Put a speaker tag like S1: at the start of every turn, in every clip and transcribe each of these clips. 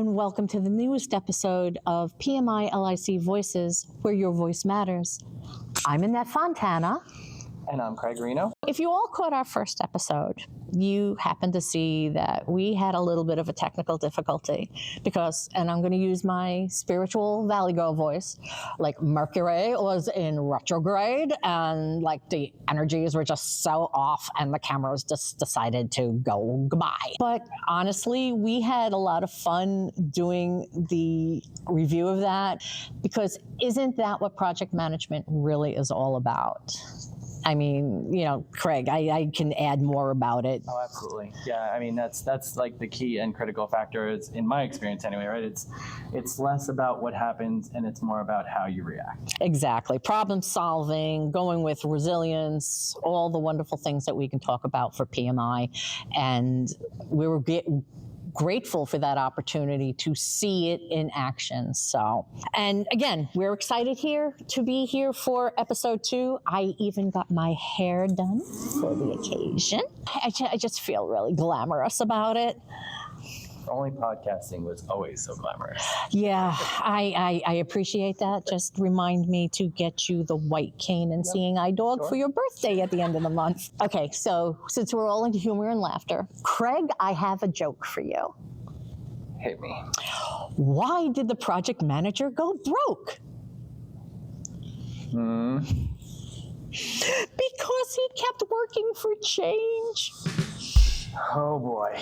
S1: and welcome to the newest episode of PMILIC Voices, where your voice matters. I'm Annette Fontana.
S2: And I'm Reino.
S1: If you all caught our first episode, you happened to see that we had a little bit of a technical difficulty because, and I'm going to use my spiritual Valley Girl voice, like Mercury was in retrograde and like the energies were just so off and the cameras just decided to go goodbye. But honestly, we had a lot of fun doing the review of that because isn't that what project management really is all about? I mean, you know, Craig, I can add more about it.
S2: Oh, absolutely. Yeah, I mean, that's like the key and critical factor is, in my experience anyway, right? It's less about what happens and it's more about how you react.
S1: Exactly. Problem solving, going with resilience, all the wonderful things that we can talk about for PMI. And we were grateful for that opportunity to see it in action. So, and again, we're excited here to be here for episode 2. I even got my hair done for the occasion. I just feel really glamorous about it.
S2: Only podcasting was always so glamorous.
S1: Yeah, I appreciate that. Just remind me to get you the white cane and seeing eye dog for your birthday at the end of the month. Okay, so since we're all into humor and laughter, Craig, I have a joke for you.
S2: Hit me.
S1: Why did the project manager go broke? Because he kept working for change.
S2: Oh boy.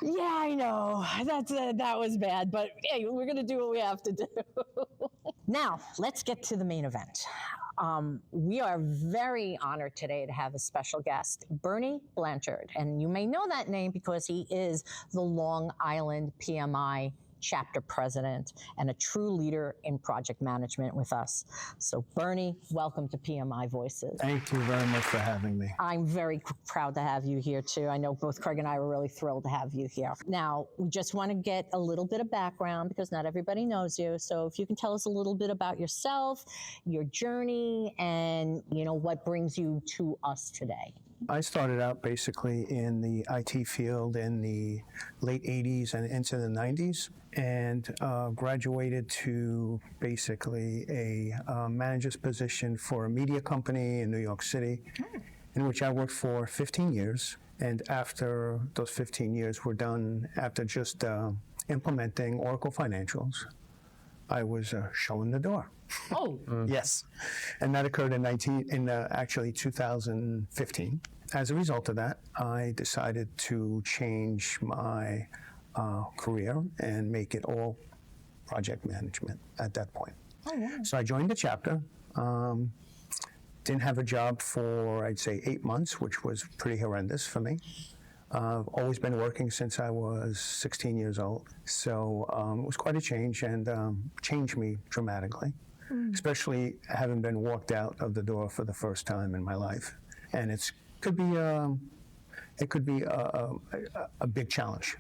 S1: Yeah, I know. That was bad, but hey, we're going to do what we have to do. Now, let's get to the main event. We are very honored today to have a special guest, Bernie Blanchard. And you may know that name because he is the Long Island PMI chapter president and a true leader in project management with us. So Bernie, welcome to PMI Voices.
S3: Thank you very much for having me.
S1: I'm very proud to have you here too. I know both Craig and I were really thrilled to have you here. Now, we just want to get a little bit of background because not everybody knows you. So if you can tell us a little bit about yourself, your journey, and you know what brings you to us today.
S3: I started out basically in the IT field in the late 80s and into the 90s and graduated to basically a manager's position for a media company in New York City, in which I worked for 15 years. And after those 15 years were done, after just implementing Oracle Financials, I was shown the door.
S1: Oh.
S3: Yes. And that occurred in actually 2015. As a result of that, I decided to change my career and make it all project management at that point.
S1: Oh, wow.
S3: So I joined the chapter. Didn't have a job for, I'd say, 8 months, which was pretty horrendous for me. I've always been working since I was 16 years old. So it was quite a change and changed me dramatically, especially having been walked out of the door for the first time in my life. And it could be a big challenge,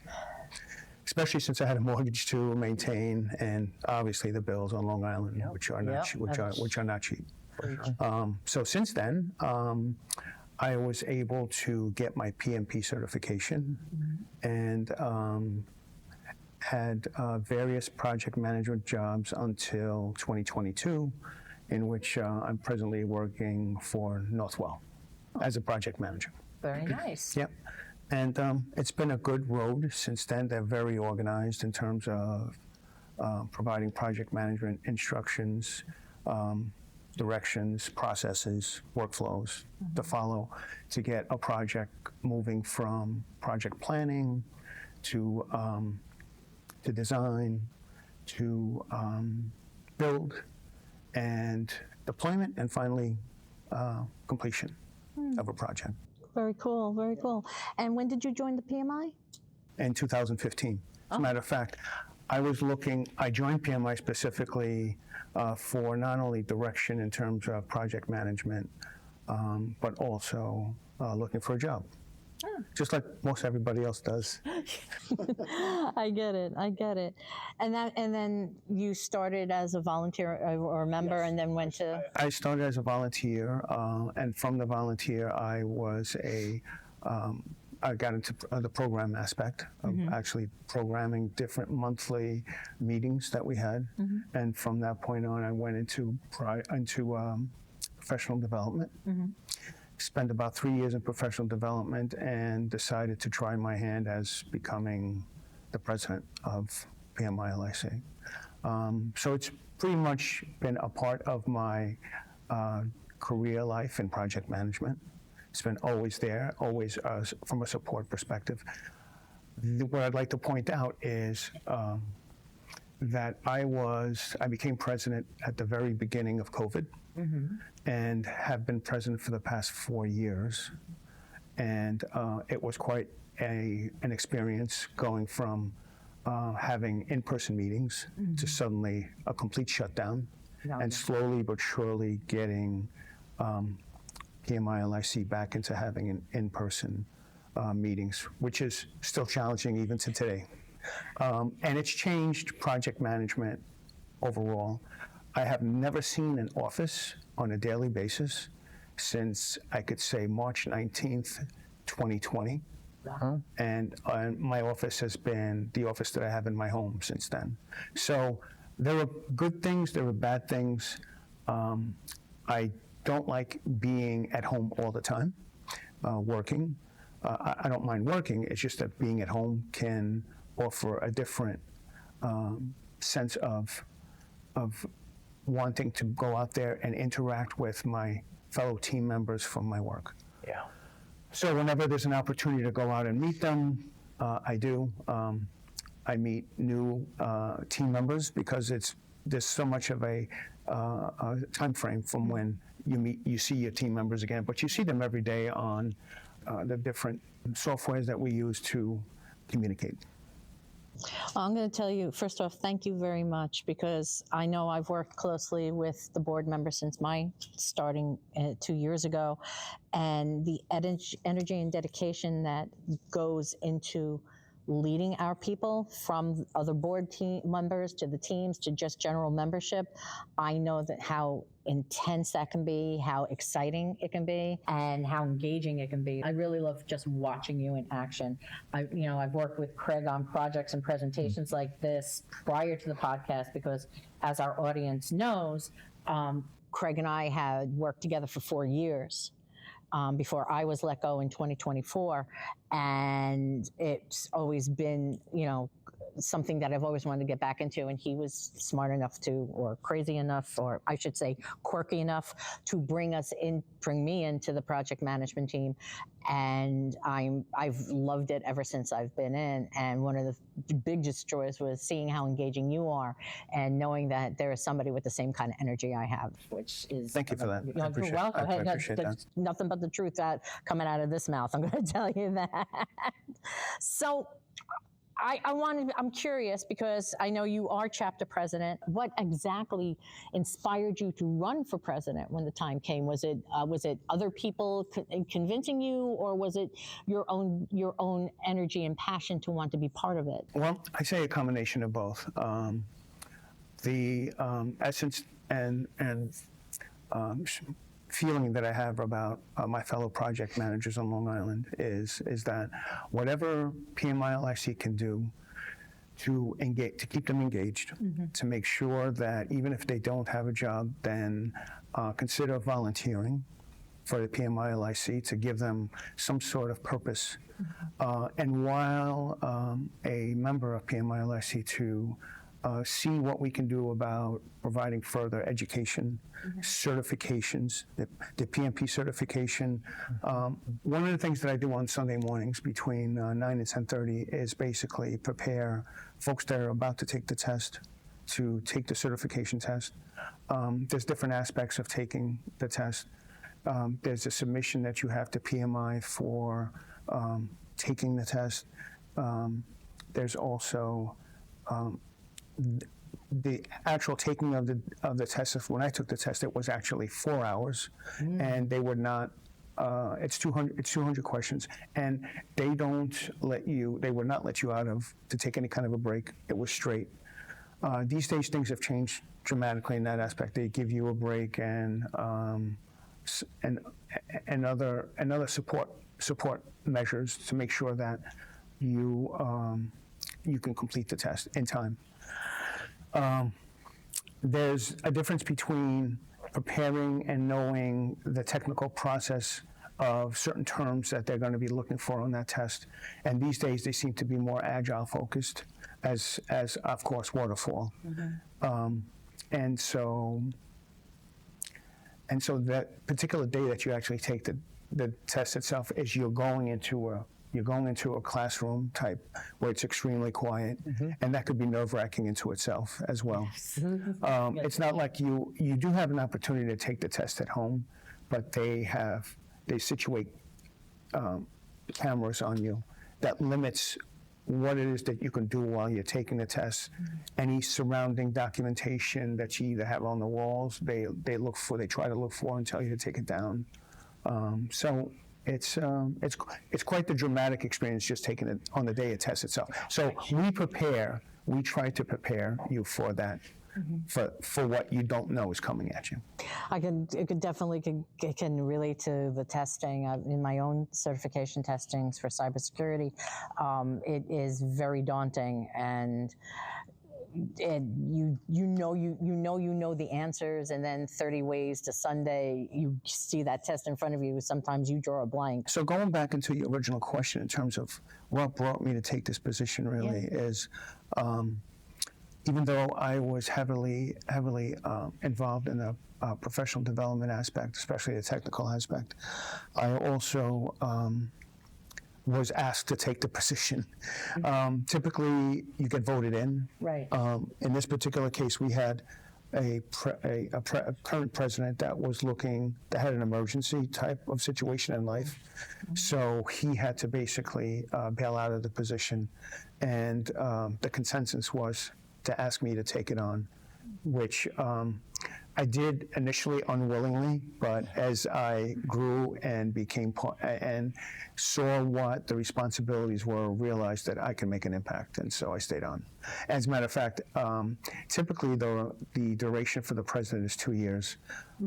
S3: especially since I had a mortgage to maintain and obviously the bills on Long Island, which are not cheap. So since then, I was able to get my PMP certification and had various project management jobs until 2022, in which I'm presently working for Northwell as a project manager.
S1: Very nice.
S3: Yep. And it's been a good road since then. They're very organized in terms of providing project management instructions, directions, processes, workflows to follow to get a project moving from project planning to design to build and deployment and finally completion of a project.
S1: Very cool, very cool. And when did you join the PMI?
S3: In 2015. As a matter of fact, I joined PMI specifically for not only direction in terms of project management, but also looking for a job. Just like most everybody else does.
S1: I get it. And then you started as a volunteer or a member, yes. And then went to.
S3: I started as a volunteer, and from the volunteer, I was I got into the program aspect of actually programming different monthly meetings that we had, and from that point on, I went into professional development. Spent about 3 years in professional development, and decided to try my hand as becoming the president of PMILIC. So it's pretty much been a part of my career life in project management. It's been always there, always from a support perspective. What I'd like to point out is that I became president at the very beginning of COVID, and have been president for the past 4 years. And it was quite an experience going from having in-person meetings to suddenly a complete shutdown, and slowly but surely getting PMILIC back into having in-person meetings, which is still challenging even to today. And it's changed project management overall. I have never seen an office on a daily basis since, I could say, March 19th, 2020. And my office has been the office that I have in my home since then. So there are good things, there are bad things. I don't like being at home all the time, working. I don't mind working, it's just that being at home can offer a different sense of wanting to go out there and interact with my fellow team members from my work.
S2: Yeah.
S3: So whenever there's an opportunity to go out and meet them, I do. I meet new team members because there's so much of a time frame from when you see your team members again, but you see them every day on the different softwares that we use to communicate.
S1: Well, I'm going to tell you, first off, thank you very much, because I know I've worked closely with the board members since my starting 2 years ago, and the energy and dedication that goes into leading our people, from other board team members to the teams to just general membership. I know that how intense that can be, how exciting it can be, and how engaging it can be. I really love just watching you in action. I've worked with Craig on projects and presentations like this prior to the podcast, because as our audience knows, Craig and I had worked together for 4 years. Before I was let go in 2024. And it's always been, something that I've always wanted to get back into. And he was smart enough or crazy enough, or I should say quirky enough, to bring me into the project management team. And I've loved it ever since I've been in. And one of the biggest joys was seeing how engaging you are, and knowing that there is somebody with the same kind of energy I have, which is...
S3: Thank you for that.
S1: I appreciate, welcome.
S3: I appreciate that.
S1: Nothing but the truth coming out of this mouth. I'm going to tell you that. So I'm curious, because I know you are chapter president. What exactly inspired you to run for president when the time came? Was it other people convincing you, or was it your own energy and passion to want to be part of it?
S3: Well, I say a combination of both. The essence and feeling that I have about my fellow project managers on Long Island is that whatever PMILIC can do to keep them engaged, to make sure that even if they don't have a job, then consider volunteering for the PMILIC to give them some sort of purpose. And while a member of PMILIC, to see what we can do about providing further education, certifications, the PMP certification. One of the things that I do on Sunday mornings between 9 and 10:30 is basically prepare folks that are about to take the test to take the certification test. There's different aspects of taking the test. There's a submission that you have to PMI for taking the test. There's also the actual taking of the test. When I took the test, it was actually 4 hours, and they would not. It's 200 questions, and they would not let you out to take any kind of a break. It was straight. These days, things have changed dramatically in that aspect. They give you a break and other support support measures to make sure that you can complete the test in time. There's a difference between preparing and knowing the technical process of certain terms that they're going to be looking for on that test. And these days, they seem to be more agile focused, as of course, waterfall. And so that particular day that you actually take the test itself is you're going into a classroom type where it's extremely quiet, and that could be nerve-wracking into itself as well. It's not like you do have an opportunity to take the test at home, but they situate cameras on you that limits what it is that you can do while you're taking the test. Any surrounding documentation that you either have on the walls, they try to look for and tell you to take it down. So it's quite the dramatic experience just taking it on the day of test itself. So we try to prepare you for that, for what you don't know is coming at you.
S1: It can relate to the testing. In my own certification testings for cybersecurity, it is very daunting, and you know the answers, and then 30 ways to Sunday, you see that test in front of you. Sometimes you draw a blank.
S3: So going back into your original question in terms of what brought me to take this position really is, even though I was heavily involved in the professional development aspect, especially the technical aspect, I also was asked to take the position. Typically, you get voted in.
S1: Right.
S3: In this particular case, we had a current president that had an emergency type of situation in life. So he had to basically bail out of the position. And the consensus was to ask me to take it on, which I did initially unwillingly, but as I grew and became and saw what the responsibilities were, realized that I can make an impact, and so I stayed on. As a matter of fact, typically the duration for the president is 2 years.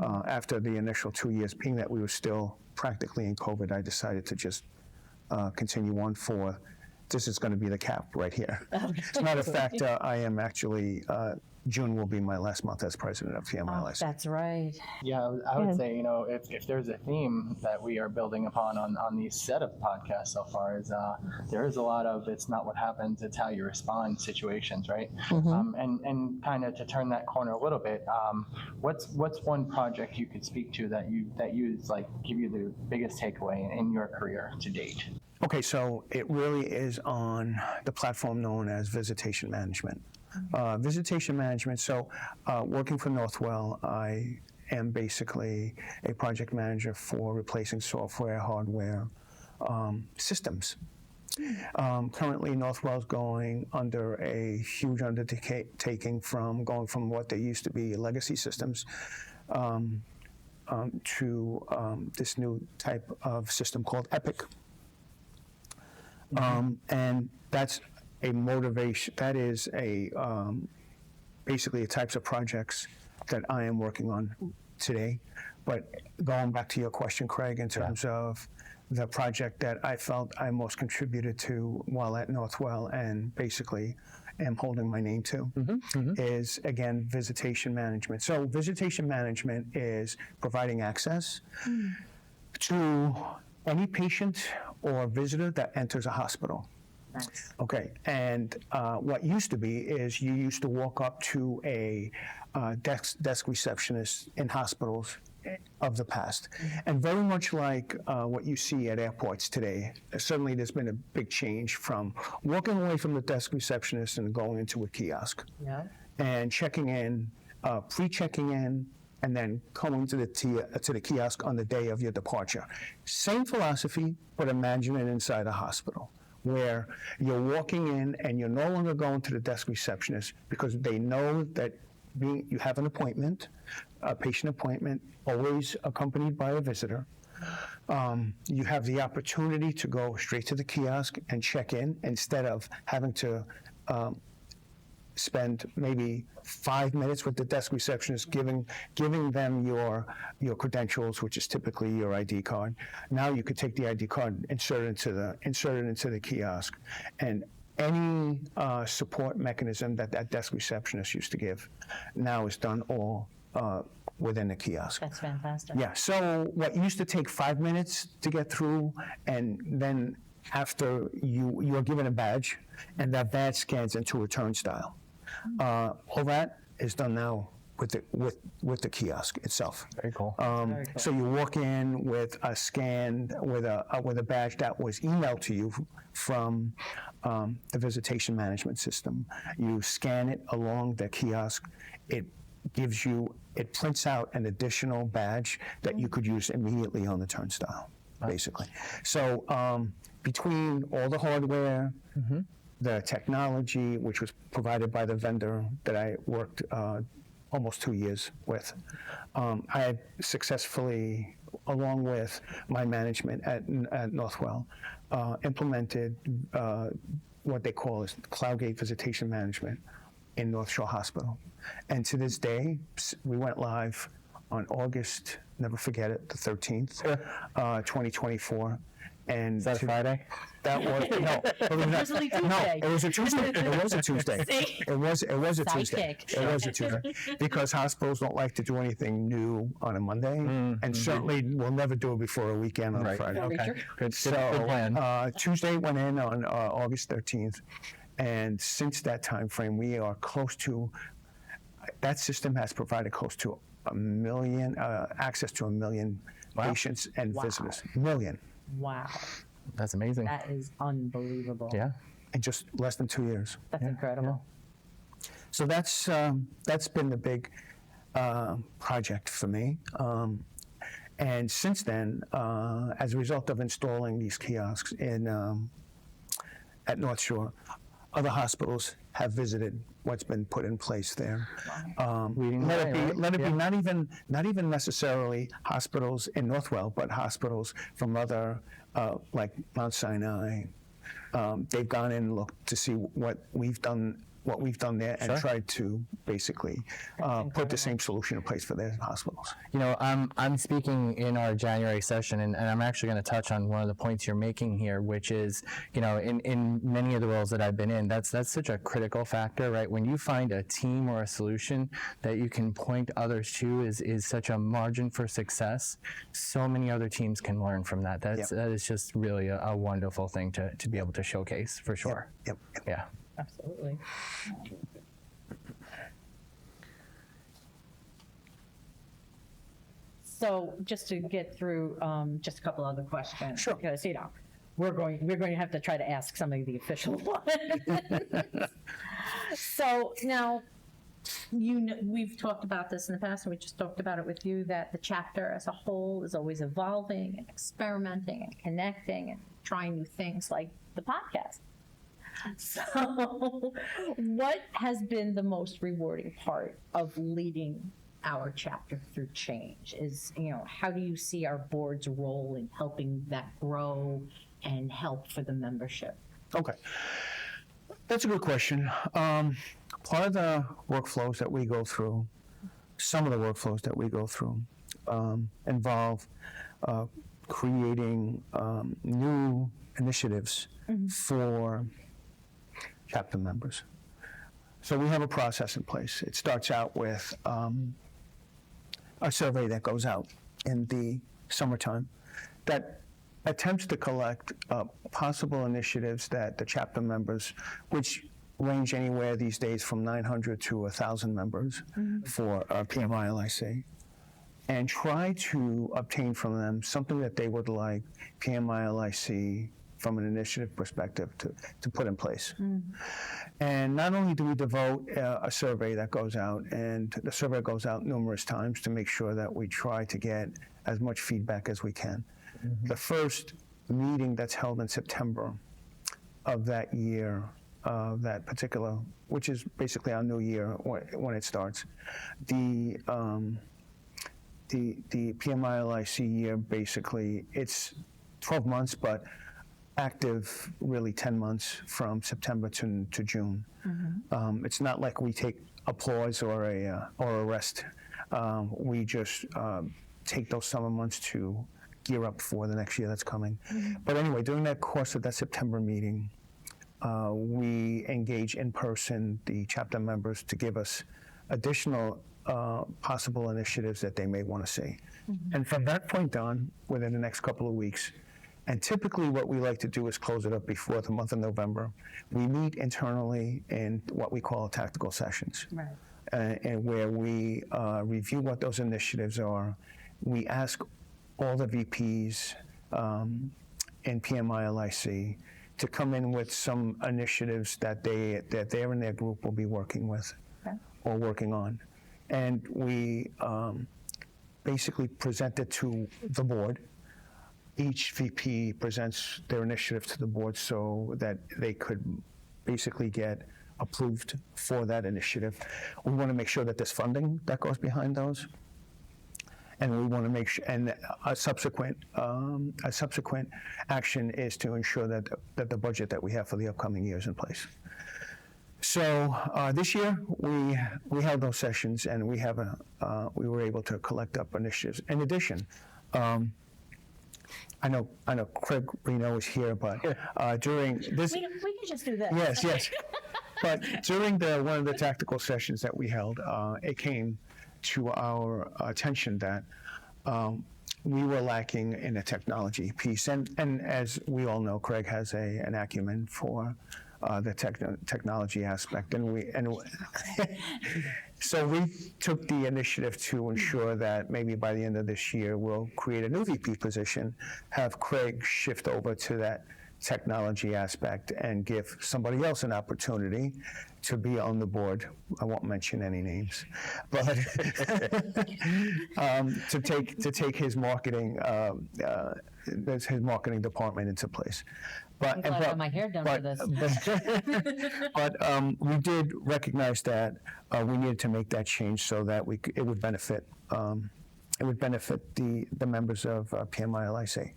S3: After the initial 2 years, being that we were still practically in COVID, I decided to just continue on for. This is going to be the cap right here. As a matter of fact, I am actually, June will be my last month as president of PMILIC.
S1: That's right.
S2: Yeah, I would say, if there's a theme that we are building upon on these set of podcasts so far is there is a lot of it's not what happens, it's how you respond situations, right? And kind of to turn that corner a little bit, what's one project you could speak to that you give you the biggest takeaway in your career to date?
S3: Okay, so it really is on the platform known as visitation management. Visitation management, so working for Northwell, I am basically a project manager for replacing software, hardware, systems. Currently, Northwell's going under a huge undertaking going from what they used to be legacy systems to this new type of system called Epic. And that's a motivation. That is basically the types of projects that I am working on today. But going back to your question, Craig, in terms of the project that I felt I most contributed to while at Northwell and basically am holding my name to is, again, visitation management. So visitation management is providing access to any patient or visitor that enters a hospital.
S1: Nice.
S3: Okay, and what used to be is you used to walk up to a desk receptionist in hospitals of the past. And very much like what you see at airports today, certainly there's been a big change from walking away from the desk receptionist and going into a kiosk and checking in, pre-checking in, and then going to the kiosk on the day of your departure. Same philosophy, but imagine it inside a hospital, where you're walking in and you're no longer going to the desk receptionist because they know that you have an appointment, a patient appointment, always accompanied by a visitor. You have the opportunity to go straight to the kiosk and check in instead of having to spend maybe 5 minutes with the desk receptionist, giving them your credentials, which is typically your ID card. Now you could take the ID card, insert it into the kiosk, and any support mechanism that desk receptionist used to give now is done all within the kiosk.
S1: That's fantastic.
S3: Yeah, so what used to take 5 minutes to get through, and then after you're given a badge, and that badge scans into a turnstile. All that is done now with the kiosk itself.
S2: Very cool.
S1: Very cool.
S3: So you walk in with a scan with a badge that was emailed to you from the visitation management system. You scan it along the kiosk. It prints out an additional badge that you could use immediately on the turnstile, basically. So between all the hardware, the technology, which was provided by the vendor that I worked almost 2 years with, I had successfully, along with my management at Northwell, implemented what they call is CloudGate Visitation Management in North Shore Hospital. And to this day, we went live on August, never forget it, the 13th, 2024. And
S2: Is that Friday?
S3: That was no.
S1: Usually Tuesday.
S3: No, it was a Tuesday. It was a Tuesday.
S1: See?
S3: It was a Tuesday.
S1: Sidekick.
S3: It was a Tuesday because hospitals don't like to do anything new on a Monday, and certainly will never do it before a weekend on a Friday.
S1: Okay.
S2: Good
S3: So
S2: plan.
S3: Tuesday went in on August 13th, and since that time frame, we are close to. That system has provided close to 1 million access to 1 million patients and visitors. 1 million.
S1: Wow.
S2: That's amazing.
S1: That is unbelievable.
S2: Yeah.
S3: In just less than 2 years.
S1: That's incredible.
S3: So that's been the big project for me. And since then, as a result of installing these kiosks at North Shore, other hospitals have visited what's been put in place there. Let it be not even necessarily hospitals in Northwell, but hospitals from other, like Mount Sinai. They've gone in and looked to see what we've done there, and tried to basically put the same solution in place for their hospitals.
S2: You know, I'm speaking in our January session, and I'm actually going to touch on one of the points you're making here, which is, you know, in many of the roles that I've been in, that's such a critical factor, right? When you find a team or a solution that you can point others to is such a margin for success. So many other teams can learn from that. That is just really a wonderful thing to be able to showcase, for sure.
S3: Yep.
S2: Yeah.
S1: Absolutely. So just to get through just a couple other questions.
S3: Sure.
S1: Because, you know, we're going to have to try to ask some of the official ones. So now, we've talked about this in the past, and we just talked about it with you, that the chapter as a whole is always evolving and experimenting and connecting and trying new things like the podcast. So what has been the most rewarding part of leading our chapter through change? Is, you know, how do you see our board's role in helping that grow and help for the membership?
S3: Okay. That's a good question. Part of the workflows that we go through, some of the workflows that we go through, involve creating new initiatives for chapter members. So we have a process in place. It starts out with a survey that goes out in the summertime that attempts to collect possible initiatives that the chapter members, which range anywhere these days from 900 to 1,000 members for PMILIC, and try to obtain from them something that they would like PMILIC from an initiative perspective to put in place. And not only do we devote a survey that goes out, and the survey goes out numerous times to make sure that we try to get as much feedback as we can. The first meeting that's held in September of that year, that particular, which is basically our new year when it starts, the PMILIC year, basically, it's 12 months, but active really 10 months from September to June. It's not like we take a pause or a rest. We just take those summer months to gear up for the next year that's coming. But anyway, during that course of that September meeting, we engage in person the chapter members to give us additional possible initiatives that they may want to see. And from that point on, within the next couple of weeks, and typically what we like to do is close it up before the month of November, we meet internally in what we call tactical sessions.
S1: Right.
S3: And where we review what those initiatives are. We ask all the VPs in PMILIC to come in with some initiatives that they and their group will be working with or working on. And we basically present it to the board. Each VP presents their initiative to the board so that they could basically get approved for that initiative. We want to make sure that there's funding that goes behind those. And we want to make sure, and a subsequent action is to ensure that the budget that we have for the upcoming year is in place. So this year we held those sessions, and we were able to collect up initiatives. In addition, I know Craig Reino is here, but during this,
S1: We can just do this.
S3: yes. But during one of the tactical sessions that we held, it came to our attention that we were lacking in a technology piece. And as we all know, Craig has an acumen for the technology aspect. So we took the initiative to ensure that maybe by the end of this year, we'll create a new VP position, have Craig shift over to that technology aspect, and give somebody else an opportunity to be on the board. I won't mention any names, but to take his marketing department into place.
S1: I'm glad I have my hair done for this.
S3: But we did recognize that we needed to make that change so that it would benefit the members of PMILIC.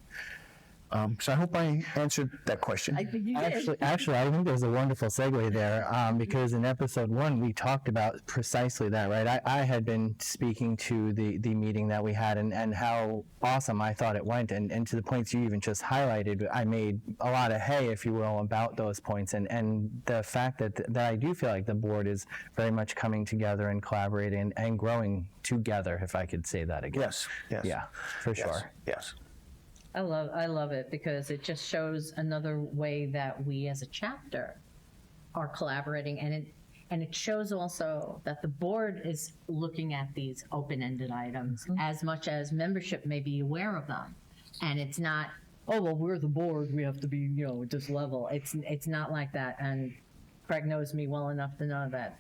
S3: So I hope I answered that question.
S1: I think you did.
S4: Actually, I think there's a wonderful segue there because in episode 1 we talked about precisely that, right? I had been speaking to the meeting that we had and how awesome I thought it went, and to the points you even just highlighted, I made a lot of hay, if you will, about those points, and the fact that I do feel like the board is very much coming together and collaborating and growing together, if I could say that again.
S3: Yes.
S4: Yeah, for sure.
S3: Yes.
S1: I love it because it just shows another way that we as a chapter are collaborating, and it shows also that the board is looking at these open-ended items as much as membership may be aware of them, and it's not, oh well, we're the board, we have to be at this level. It's not like that, and Craig knows me well enough to know that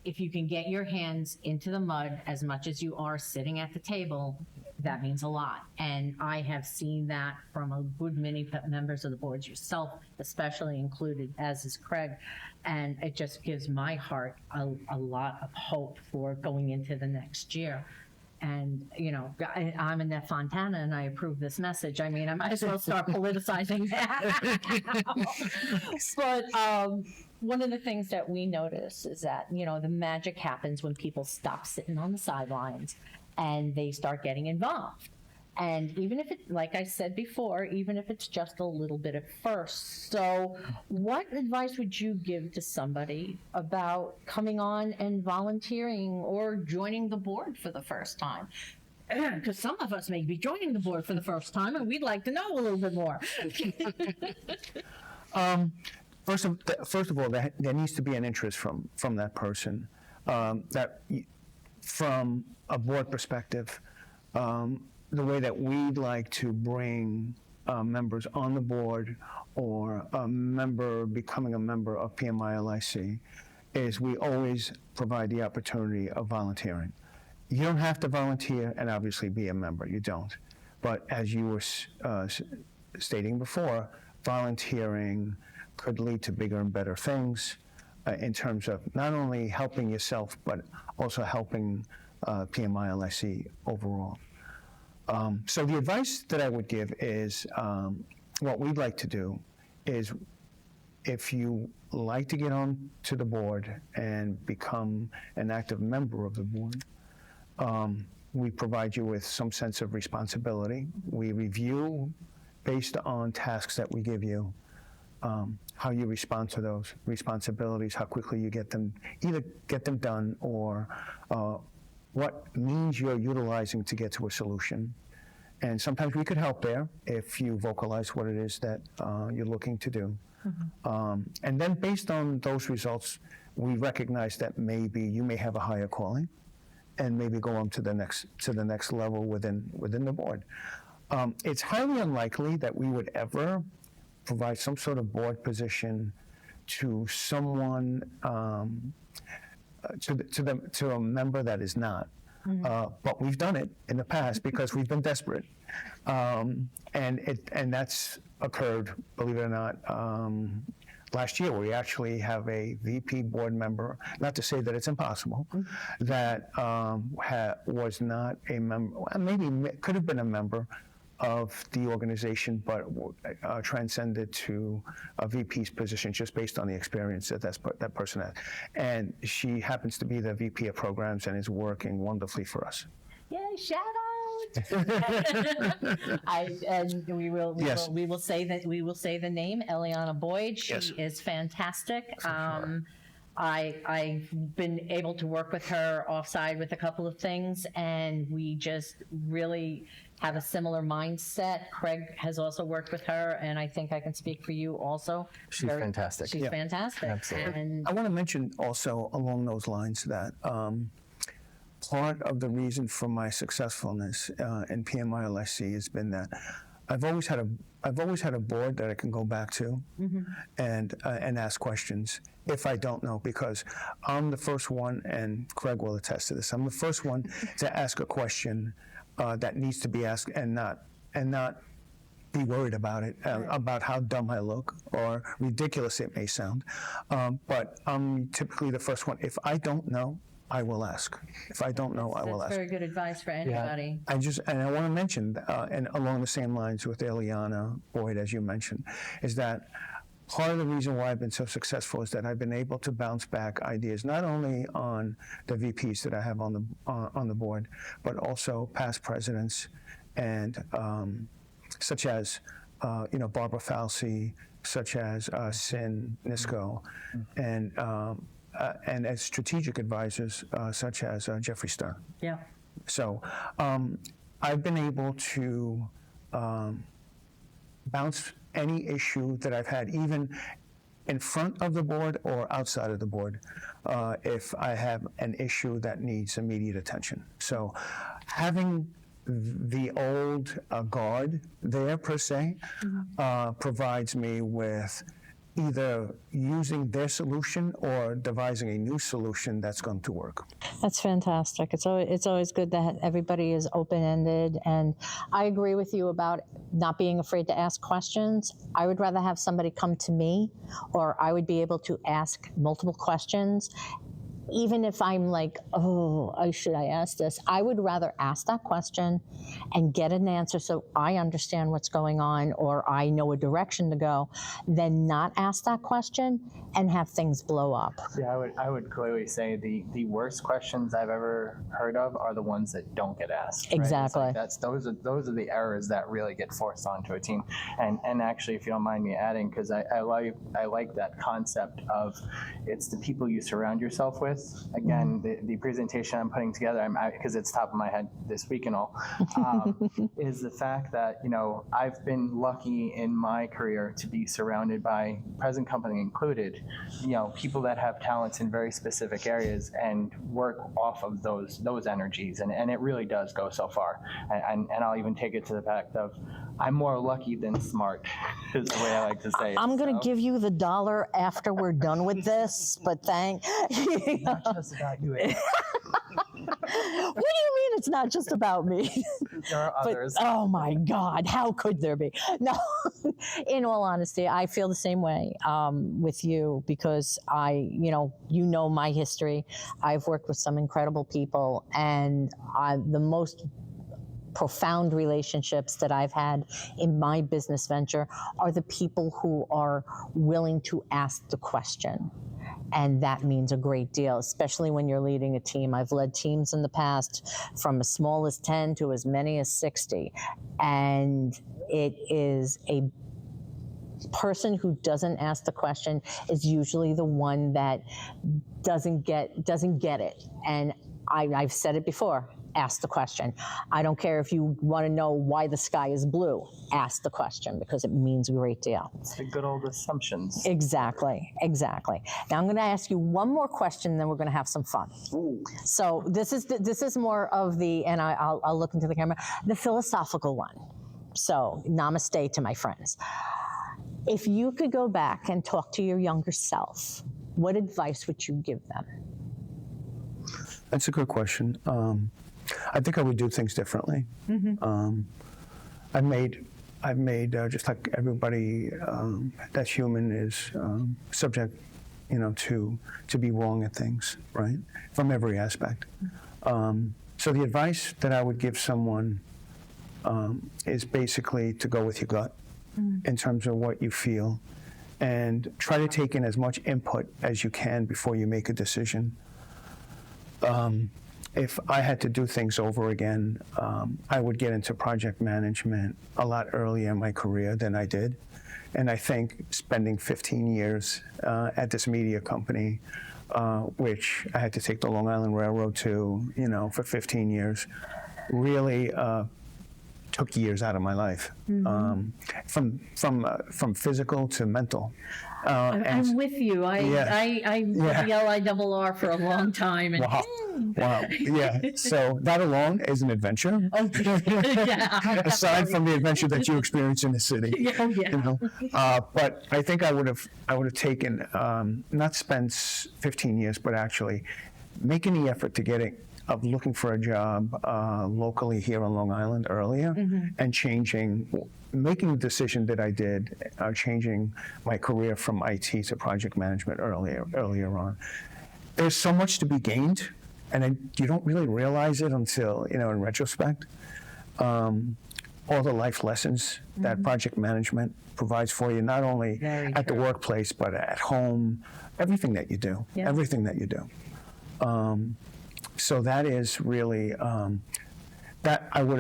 S1: if you can get your hands into the mud as much as you are sitting at the table, that means a lot. And I have seen that from a good many members of the boards, yourself especially included, as is Craig. And it just gives my heart a lot of hope for going into the next year. And, I'm Annette Fontana and I approve this message. I mean, I might as well start politicizing that. But one of the things that we notice is that, the magic happens when people stop sitting on the sidelines and they start getting involved. And even if it, like I said before, even if it's just a little bit at first. So what advice would you give to somebody about coming on and volunteering or joining the board for the first time? Because some of us may be joining the board for the first time and we'd like to know a little bit more.
S3: First of all, there needs to be an interest from that person. From a board perspective, the way that we'd like to bring members on the board or becoming a member of PMILIC is we always provide the opportunity of volunteering. You don't have to volunteer and obviously be a member, you don't. But as you were stating before, volunteering could lead to bigger and better things in terms of not only helping yourself, but also helping PMILIC overall. So the advice that I would give is what we'd like to do is, if you like to get on to the board and become an active member of the board, we provide you with some sense of responsibility. We review, based on tasks that we give you, how you respond to those responsibilities, how quickly you either get them done, or what means you're utilizing to get to a solution. And sometimes we could help there if you vocalize what it is that you're looking to do. And then based on those results, we recognize that maybe you may have a higher calling and maybe go on to the next level within the board. It's highly unlikely that we would ever provide some sort of board position to someone, to a member that is not. But we've done it in the past because we've been desperate, and that's occurred, believe it or not, last year. We actually have a VP board member, not to say that it's impossible, that was not a member, maybe could have been a member of the organization, but transcended to a VP's position just based on the experience that person had. And she happens to be the VP of programs and is working wonderfully for us.
S1: Yay, shout out! We will say the name, Eliana Boyd. She is fantastic. I've been able to work with her offside with a couple of things, and we just really have a similar mindset. Craig has also worked with her, and I think I can speak for you also.
S4: She's fantastic.
S1: She's fantastic.
S4: Absolutely.
S1: And
S3: I want to mention also along those lines that part of the reason for my successfulness in PMILIC has been that I've always had a board that I can go back to and ask questions if I don't know, because I'm the first one, and Craig will attest to this, I'm the first one to ask a question that needs to be asked, and not be worried about it, about how dumb I look or ridiculous it may sound. But I'm typically the first one. If I don't know, I will ask. If I don't know, I will ask.
S1: That's very good advice for anybody.
S3: I want to mention, and along the same lines with Eliana Boyd, as you mentioned, is that part of the reason why I've been so successful is that I've been able to bounce back ideas not only on the VPs that I have on the board, but also past presidents, and such as Barbara Falsey, such as Sin Nisco, and as strategic advisors such as Jeffrey Stern.
S1: Yeah.
S3: So I've been able to bounce any issue that I've had, even in front of the board or outside of the board, if I have an issue that needs immediate attention. So having the old guard there, per se, provides me with either using their solution or devising a new solution that's going to work.
S1: That's fantastic. It's always good that everybody is open-ended, and I agree with you about not being afraid to ask questions. I would rather have somebody come to me, or I would be able to ask multiple questions. Even if I'm like, should I ask this? I would rather ask that question and get an answer so I understand what's going on, or I know a direction to go, than not ask that question and have things blow up.
S2: Yeah, I would clearly say the worst questions I've ever heard of are the ones that don't get asked. Right?
S1: Exactly.
S2: Those are the errors that really get forced onto a team. And actually, if you don't mind me adding, because I like that concept of, it's the people you surround yourself with. Again, the presentation I'm putting together, because it's top of my head this week and all, is the fact that I've been lucky in my career to be surrounded by, present company included, people that have talents in very specific areas and work off of those energies, and it really does go so far. And I'll even take it to the fact of, I'm more lucky than smart, is the way I like to say it.
S1: I'm going to give you the $1 after we're done with this, but
S2: Not just about you.
S1: What do you mean it's not just about me?
S2: There are others.
S1: But, oh my God, how could there be? No, in all honesty, I feel the same way with you, because you know my history. I've worked with some incredible people, and the most profound relationships that I've had in my business venture are the people who are willing to ask the question. And that means a great deal, especially when you're leading a team. I've led teams in the past from as small as 10 to as many as 60. And it is a person who doesn't ask the question is usually the one that doesn't get it. And I've said it before. Ask the question. I don't care if you want to know why the sky is blue. Ask the question because it means a great deal.
S2: It's the good old assumptions.
S1: Exactly. Now I'm going to ask you one more question, then we're going to have some fun.
S3: Ooh.
S1: So this is more of the, and I'll look into the camera, the philosophical one. So namaste to my friends. If you could go back and talk to your younger self, what advice would you give them?
S3: That's a good question. I think I would do things differently. Mm-hmm. I've made just like everybody that's human is subject, to be wrong at things, right? From every aspect. So the advice that I would give someone is basically to go with your gut in terms of what you feel, and try to take in as much input as you can before you make a decision. If I had to do things over again, I would get into project management a lot earlier in my career than I did. And I think spending 15 years at this media company, which I had to take the Long Island Railroad to, for 15 years, really took years out of my life, from physical to mental.
S5: I'm with you. I did the LIRR for a long time. And
S3: Wow. Yeah. So that alone is an adventure. Aside from the adventure that you experience in the city. But I think I would have taken, not spent 15 years, but actually making the effort to get it, of looking for a job locally here on Long Island earlier, and making the decision that I did, changing my career from IT to project management earlier on. There's so much to be gained, and you don't really realize it until, in retrospect. All the life lessons that project management provides for you, not only at the workplace, but at home, everything that you do, So that is really, that I would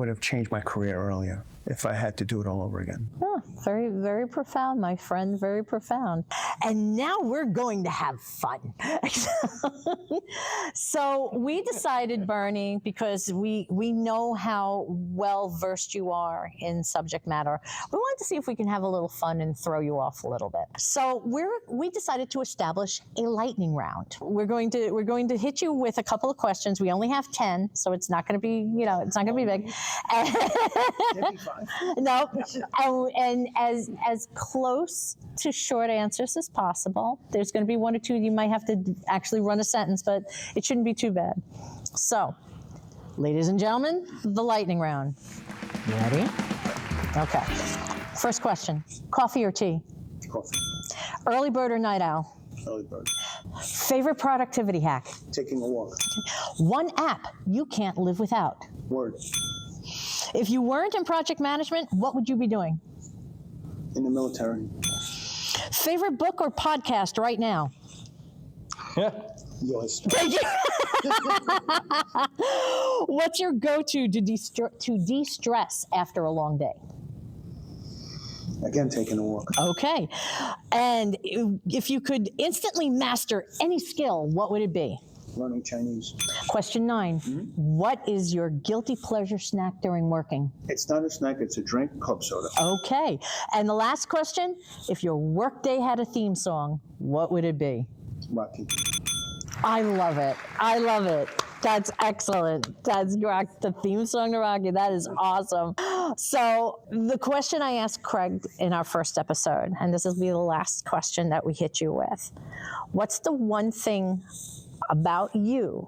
S3: have changed my career earlier if I had to do it all over again.
S1: Oh, very, very profound, my friend, very profound. And now we're going to have fun. So we decided, Bernie, because we know how well versed you are in subject matter, we wanted to see if we can have a little fun and throw you off a little bit. So we decided to establish a lightning round. We're going to hit you with a couple of questions. We only have 10, so it's not going to be, it's not going to be big. No, and as close to short answers as possible. There's going to be one or two you might have to actually run a sentence, but it shouldn't be too bad. So, ladies and gentlemen, the lightning round. You ready? Okay. First question: coffee or tea?
S3: Coffee.
S1: Early bird or night owl?
S3: Early bird.
S1: Favorite productivity hack?
S3: Taking a walk.
S1: One app you can't live without?
S3: Word.
S1: If you weren't in project management, what would you be doing?
S3: In the military.
S1: Favorite book or podcast right now?
S3: Yours.
S1: Thank you. What's your go-to to de-stress after a long day?
S3: Again, taking a walk.
S1: Okay. And if you could instantly master any skill, what would it be?
S3: Learning Chinese.
S1: Question 9. What is your guilty pleasure snack during working?
S3: It's not a snack, it's a drink, club soda.
S1: Okay. And the last question, if your workday had a theme song, what would it be?
S3: Rocky.
S1: I love it. That's excellent. That's the theme song to Rocky. That is awesome. So the question I asked Craig in our first episode, and this will be the last question that we hit you with. What's the one thing about you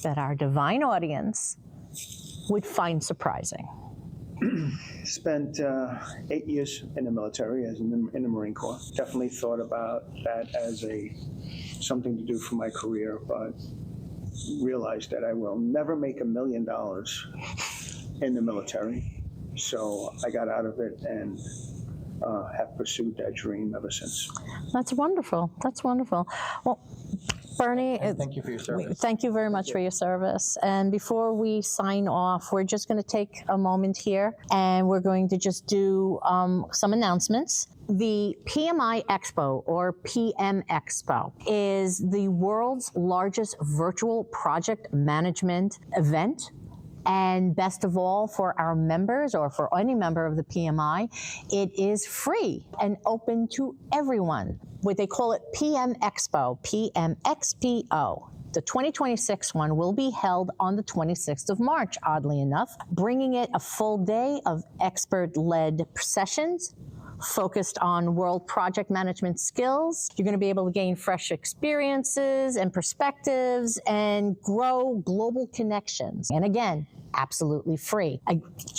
S1: that our divine audience would find surprising?
S3: Spent 8 years in the military in the Marine Corps. Definitely thought about that as something to do for my career, but realized that I will never make $1 million
S6: in the military. So I got out of it and have pursued that dream ever since.
S1: That's wonderful. That's wonderful. Well, Bernie,
S2: thank you for your service.
S1: Thank you very much for your service. And before we sign off, we're just going to take a moment here and we're going to just do some announcements. The PMI Expo, or PM Expo, is the world's largest virtual project management event. And best of all, for our members or for any member of the PMI, it is free and open to everyone. What they call it PM Expo, PMXPO. The 2026 one will be held on the 26th of March, oddly enough, bringing it a full day of expert-led sessions focused on world project management skills. You're going to be able to gain fresh experiences and perspectives and grow global connections. And again, absolutely free.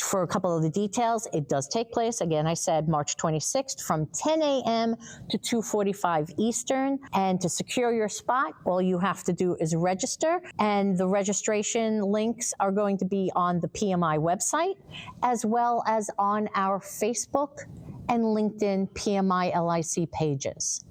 S1: For a couple of the details, it does take place, again, I said March 26th from 10 a.m. to 2:45 Eastern. And to secure your spot, all you have to do is register. And the registration links are going to be on the PMI website, as well as on our Facebook and LinkedIn PMI LIC pages.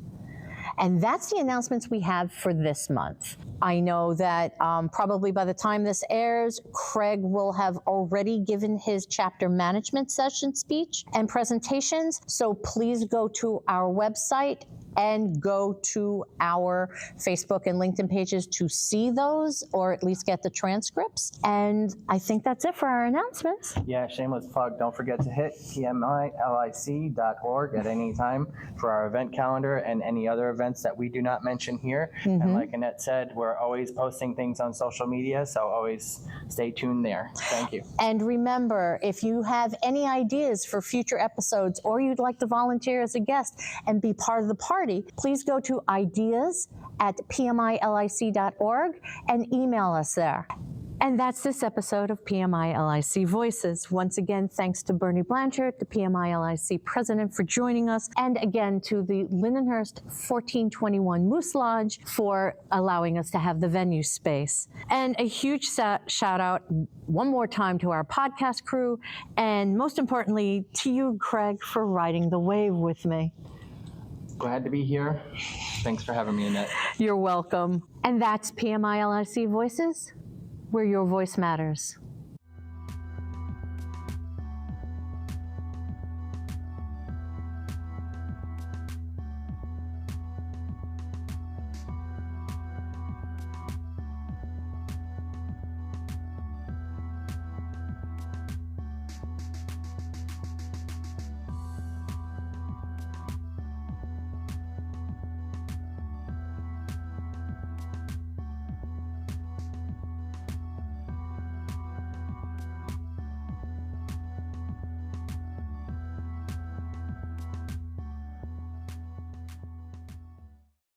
S1: And that's the announcements we have for this month. I know that probably by the time this airs, Craig will have already given his chapter management session speech and presentations. So please go to our website and go to our Facebook and LinkedIn pages to see those, or at least get the transcripts. And I think that's it for our announcements.
S2: Yeah, shameless plug. Don't forget to hit PMILIC.org at any time for our event calendar and any other events that we do not mention here.
S1: Mm-hmm.
S2: And like Annette said, we're always posting things on social media, so always stay tuned there. Thank you.
S1: And remember, if you have any ideas for future episodes or you'd like to volunteer as a guest and be part of the party, please go to ideas@pmilic.org and email us there. And that's this episode of PMI LIC Voices. Once again, thanks to Bernie Blanchard, the PMI LIC president, for joining us, and again to the Lindenhurst 1421 Moose Lodge for allowing us to have the venue space. And a huge shout out one more time to our podcast crew, and most importantly to you, Craig, for riding the wave with me.
S2: Glad to be here. Thanks for having me, Annette.
S1: You're welcome. And that's PMI LIC Voices, where your voice matters.